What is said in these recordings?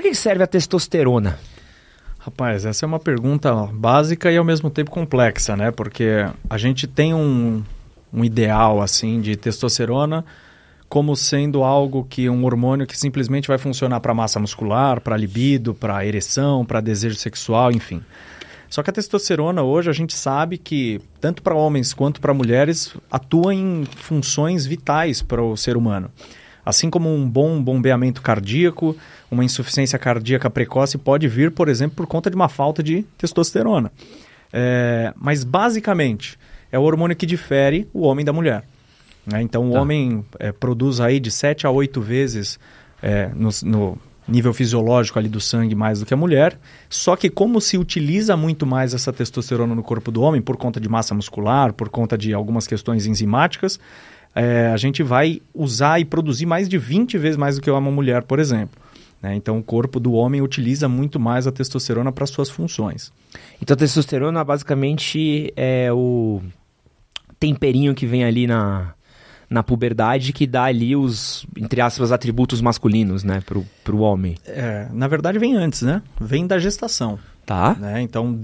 Para que serve a testosterona? Rapaz, essa é uma pergunta básica e ao mesmo tempo complexa, né? Porque a gente tem um ideal, assim, de testosterona como sendo algo que um hormônio que simplesmente vai funcionar para massa muscular, para libido, para ereção, para desejo sexual, enfim. Só que a testosterona hoje a gente sabe que tanto para homens quanto para mulheres atua em funções vitais para o ser humano. Assim como um bom bombeamento cardíaco, uma insuficiência cardíaca precoce pode vir, por exemplo, por conta de uma falta de testosterona. Mas basicamente é o hormônio que difere o homem da mulher. Então, o homem produz aí de 7 a 8 vezes no nível fisiológico ali do sangue mais do que a mulher, só que como se utiliza muito mais essa testosterona no corpo do homem por conta de massa muscular, por conta de algumas questões enzimáticas, a gente vai usar e produzir mais de 20 vezes mais do que uma mulher, por exemplo. Então, o corpo do homem utiliza muito mais a testosterona para suas funções. Então, a testosterona basicamente é o temperinho que vem ali na puberdade que dá ali os, entre aspas, atributos masculinos, né, pro homem. Na verdade vem antes, né? Vem da gestação. Tá. Então,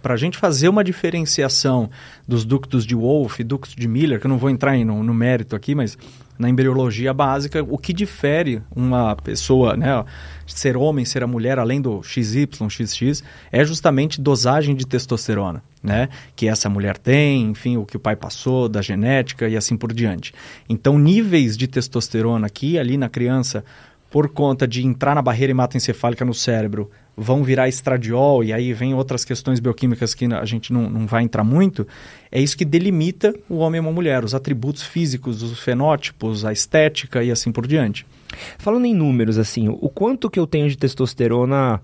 para a gente fazer uma diferenciação dos ductos de Wolff e ductos de Miller, que eu não vou entrar no mérito aqui, mas na embriologia básica, o que difere uma pessoa, né, ser homem, ser a mulher, além do XY, XX, é justamente dosagem de testosterona, né, que essa mulher tem, enfim, o que o pai passou, da genética e assim por diante. Então, níveis de testosterona aqui, ali na criança, por conta de entrar na barreira hematoencefálica no cérebro, vão virar estradiol, e aí vem outras questões bioquímicas que a gente não vai entrar muito, é isso que delimita o homem e uma mulher, os atributos físicos, os fenótipos, a estética e assim por diante. Falando em números, assim, o quanto que eu tenho de testosterona,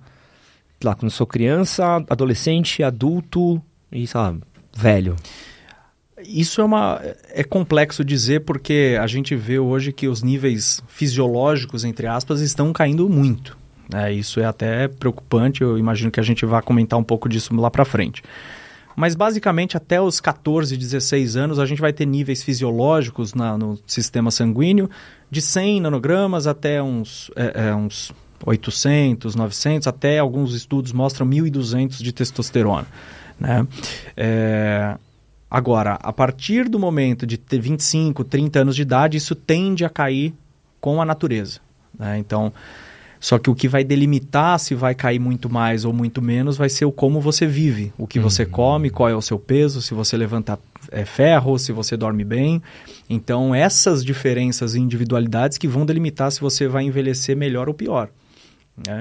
lá, quando sou criança, adolescente, adulto e, sei lá, velho? Isso é complexo dizer porque a gente vê hoje que os níveis fisiológicos, entre aspas, estão caindo muito. Isso é até preocupante, eu imagino que a gente vai comentar um pouco disso lá para frente. Mas basicamente até os 14, 16 anos a gente vai ter níveis fisiológicos no sistema sanguíneo de 100 nanogramas até uns 800, 900, até alguns estudos mostram 1.200 de testosterona, né? Agora, a partir do momento de ter 25, 30 anos de idade, isso tende a cair com a natureza, né? Então, só que o que vai delimitar se vai cair muito mais ou muito menos vai ser o como você vive, o que você come, qual é o seu peso, se você levanta ferro, se você dorme bem. Então, essas diferenças e individualidades que vão delimitar se você vai envelhecer melhor ou pior.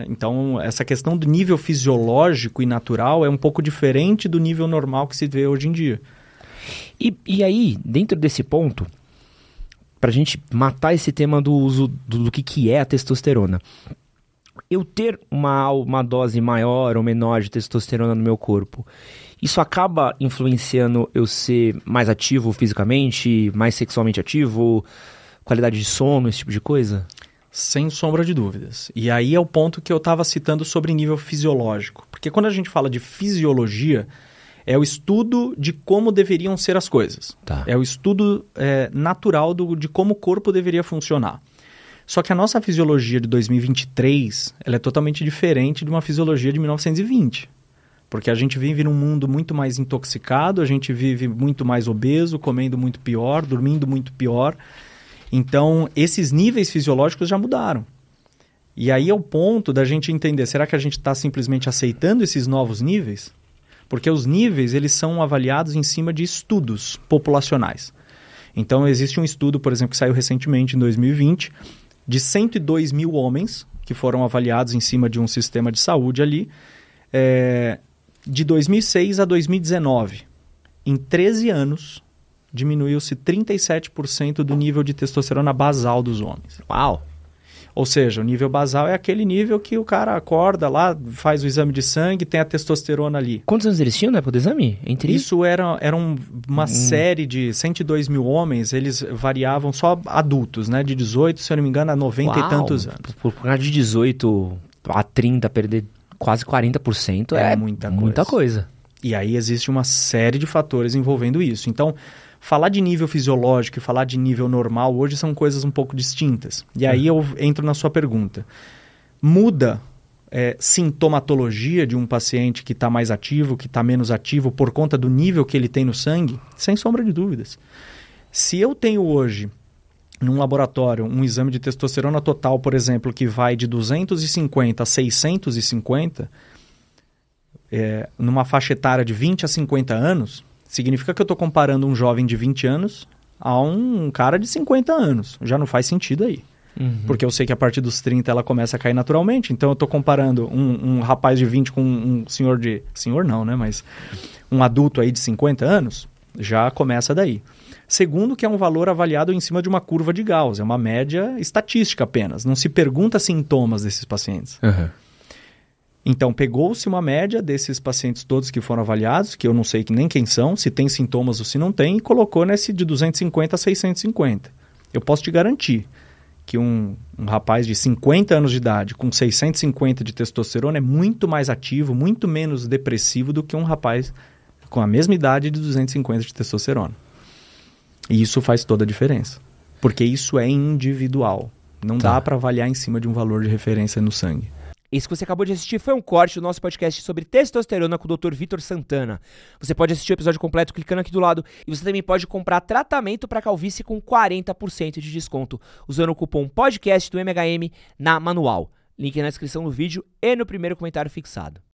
Então, essa questão do nível fisiológico e natural é um pouco diferente do nível normal que se vê hoje em dia. E aí, dentro desse ponto, para a gente matar esse tema do uso do que é a testosterona, eu ter uma dose maior ou menor de testosterona no meu corpo, isso acaba influenciando eu ser mais ativo fisicamente, mais sexualmente ativo, qualidade de sono, esse tipo de coisa? Sem sombra de dúvidas. E aí é o ponto que eu estava citando sobre nível fisiológico. Porque quando a gente fala de fisiologia, é o estudo de como deveriam ser as coisas. Tá. É o estudo natural de como o corpo deveria funcionar. Só que a nossa fisiologia de 2023 ela é totalmente diferente de uma fisiologia de 1920. Porque a gente vive num mundo muito mais intoxicado, a gente vive muito mais obeso, comendo muito pior, dormindo muito pior. Então, esses níveis fisiológicos já mudaram. E aí é o ponto da gente entender, será que a gente está simplesmente aceitando esses novos níveis? Porque os níveis eles são avaliados em cima de estudos populacionais. Então, existe um estudo, por exemplo, que saiu recentemente, em 2020, de 102 mil homens que foram avaliados em cima de um sistema de saúde ali, de 2006 a 2019. Em 13 anos, diminuiu-se 37% do nível de testosterona basal dos homens. Uau! Ou seja, o nível basal é aquele nível que o cara acorda lá, faz o exame de sangue, tem a testosterona ali. Quantos anos eles tinham, né, para o exame? Isso era uma série de 102 mil homens, eles variavam só adultos, né? De 18, se eu não me engano, a 90 Uau. E tantos anos. Por causa de 18 a 30, perder quase 40% é muita coisa. E aí existe uma série de fatores envolvendo isso. Então, falar de nível fisiológico e falar de nível normal hoje são coisas um pouco distintas. E aí eu entro na sua pergunta. muda sintomatologia de um paciente que está mais ativo, que está menos ativo, por conta do nível que ele tem no sangue? Sem sombra de dúvidas. Se eu tenho hoje, num laboratório, um exame de testosterona total, por exemplo, que vai de 250 a 650, numa faixa etária de 20 a 50 anos, significa que eu estou comparando um jovem de 20 anos a um cara de 50 anos. Já não faz sentido aí. Porque eu sei que a partir dos 30 ela começa a cair naturalmente. Então eu estou comparando um rapaz de 20 com um senhor de... Senhor não, né? Mas um adulto aí de 50 anos, já começa daí. Segundo, que é um valor avaliado em cima de uma curva de Gauss. É uma média estatística apenas. Não se pergunta sintomas desses pacientes. Então, pegou-se uma média desses pacientes todos que foram avaliados, que eu não sei nem quem são, se tem sintomas ou se não tem, e colocou nesse de 250 a 650. Eu posso te garantir que um rapaz de 50 anos de idade com 650 de testosterona é muito mais ativo, muito menos depressivo do que um rapaz com a mesma idade de 250 de testosterona. E isso faz toda a diferença, porque isso é individual. Não dá para avaliar em cima de um valor de referência no sangue. Esse que você acabou de assistir foi um corte do nosso podcast sobre testosterona com o Dr. Vitor Santana. Você pode assistir o episódio completo clicando aqui do lado e você também pode comprar tratamento para calvície com 40% de desconto usando o cupom podcast do MHM na Manual. Link na descrição do vídeo e no primeiro comentário fixado.